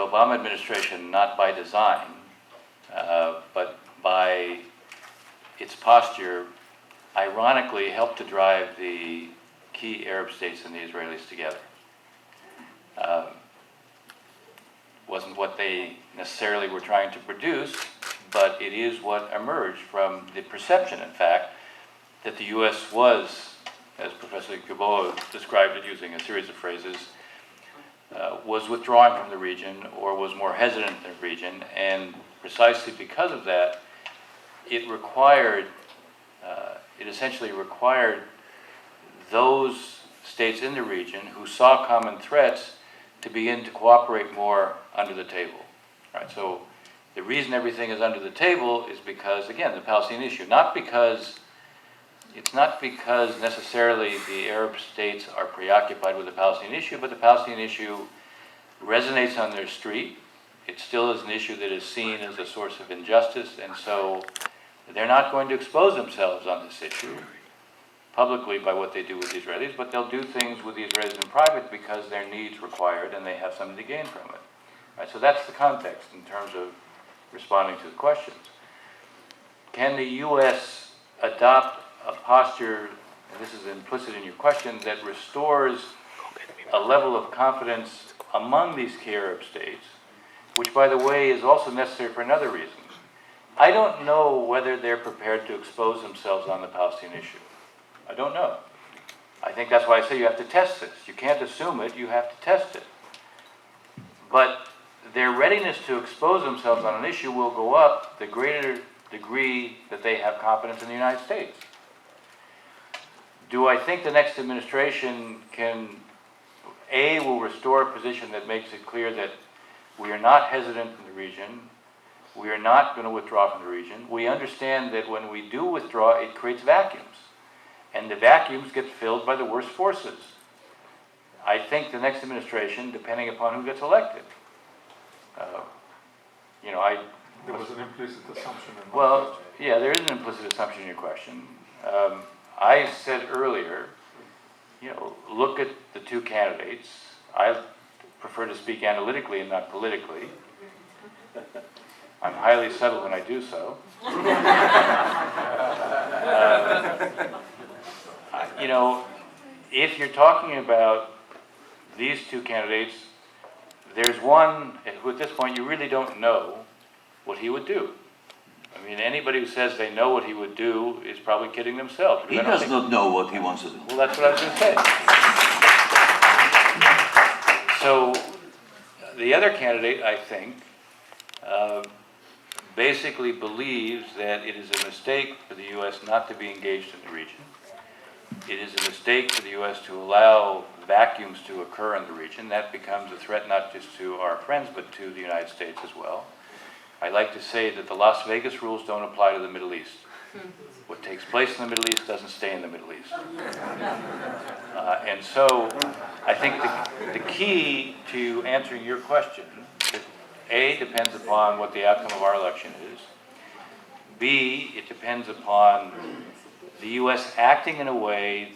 Obama administration, not by design, but by its posture, ironically helped to drive the key Arab states and the Israelis together. Wasn't what they necessarily were trying to produce, but it is what emerged from the perception, in fact, that the U.S. was, as Professor Kuboa described it using a series of phrases, was withdrawing from the region or was more hesitant in the region, and precisely because of that, it essentially required those states in the region who saw common threats to begin to cooperate more under the table. Right? So the reason everything is under the table is because, again, the Palestinian issue, it's not because necessarily the Arab states are preoccupied with the Palestinian issue, but the Palestinian issue resonates on their street. It still is an issue that is seen as a source of injustice, and so they're not going to expose themselves on this issue publicly by what they do with the Israelis, but they'll do things with the Israelis in private because their needs require it and they have something to gain from it. Right, so that's the context in terms of responding to the questions. Can the U.S. adopt a posture, and this is implicit in your question, that restores a level of confidence among these key Arab states, which, by the way, is also necessary for another reason. I don't know whether they're prepared to expose themselves on the Palestinian issue. I don't know. I think that's why I say you have to test this. You can't assume it, you have to test it. But their readiness to expose themselves on an issue will go up the greater degree that they have confidence in the United States. Do I think the next administration will restore a position that makes it clear that we are not hesitant in the region, we are not going to withdraw from the region. We understand that when we do withdraw, it creates vacuums. And the vacuums get filled by the worst forces. I think the next administration, depending upon who gets elected, There was an implicit assumption in well, my question. yeah, there is an implicit assumption in your question. I said earlier, look at the two candidates. I prefer to speak analytically and not politically. I'm highly subtle when I do so. If you're talking about these two candidates, there's one who at this point you really don't know what he would do. I mean, anybody who says they know what he would do is probably kidding themselves. He does not know what he wants to do. Well, that's what I was going to say. So, the other candidate, I think, basically believes that it is a mistake for the U.S. not to be engaged in the region. It is a mistake for the U.S. to allow vacuums to occur in the region. That becomes a threat not just to our friends, but to the United States as well. I like to say that the Las Vegas rules don't apply to the Middle East. What takes place in the Middle East doesn't stay in the Middle East. And so I think the key to answering your question, A, depends upon what the outcome of our election is. B, it depends upon the U.S. acting in a way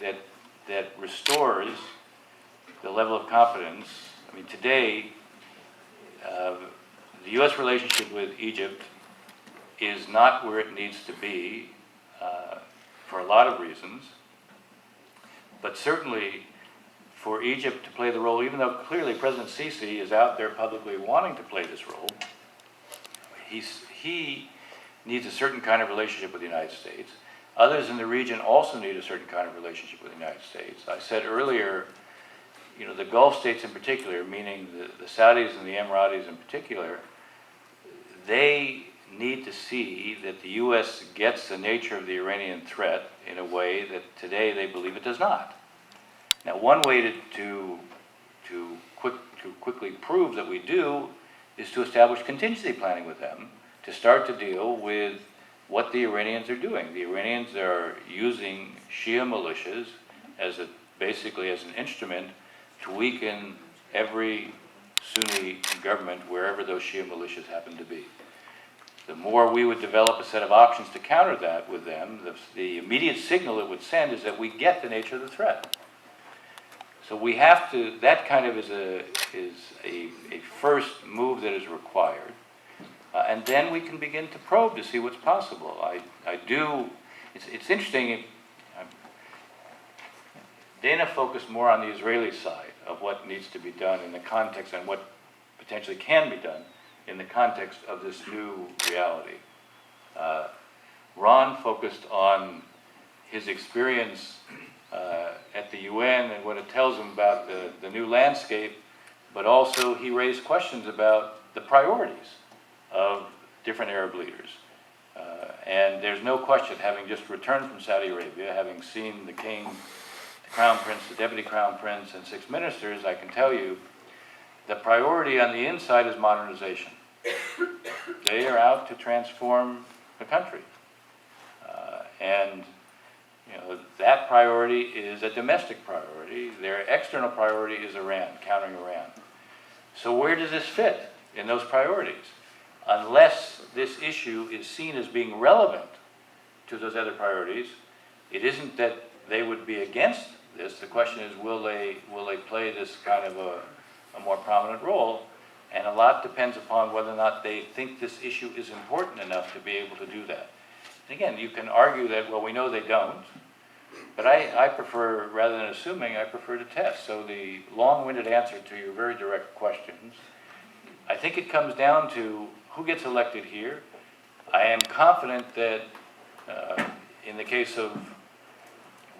that restores the level of confidence. I mean, today, the U.S. relationship with Egypt is not where it needs to be for a lot of reasons, but certainly for Egypt to play the role, even though clearly President Sisi is out there publicly wanting to play this role, he needs a certain kind of relationship with the United States. Others in the region also need a certain kind of relationship with the United States. I said earlier, the Gulf states in particular, meaning the Saudis and the Emiratis in particular, they need to see that the U.S. gets the nature of the Iranian threat in a way that today they believe it does not. Now, one way to quickly prove that we do is to establish contingency planning with them to start to deal with what the Iranians are doing. The Iranians are using Shia militias basically as an instrument to weaken every Sunni government wherever those Shia militias happen to be. The more we would develop a set of options to counter that with them, the immediate signal it would send is that we get the nature of the threat. So we have to, that kind of is a first move that is required. And then we can begin to probe to see what's possible. It's interesting, Dana focused more on the Israeli side of what needs to be done in the context and what potentially can be done in the context of this new reality. Ron focused on his experience at the UN and what it tells him about the new landscape, but also he raised questions about the priorities of different Arab leaders. And there's no question, having just returned from Saudi Arabia, having seen the king, the crown prince, the deputy crown prince, and 6 ministers, I can tell you the priority on the inside is modernization. They are out to transform the country. And you know, that priority is a domestic priority. Their external priority is Iran, countering Iran. So where does this fit in those priorities? Unless this issue is seen as being relevant to those other priorities, it isn't that they would be against this. The question is, will they play this kind of a more prominent role? And a lot depends upon whether or not they think this issue is important enough to be able to do that. And again, you can argue that, well, we know they don't, but I prefer, rather than assuming, I prefer to test. So the long-winded answer to your very direct questions, I think it comes down to who gets elected here. I am confident that in the case of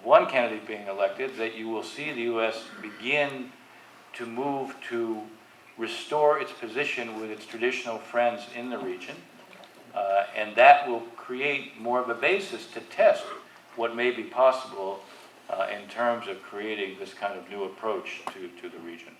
one candidate being elected, that you will see the U.S. begin to move to restore its position with its traditional friends in the region, and that will create more of a basis to test what may be possible in terms of creating this kind of new approach to the region.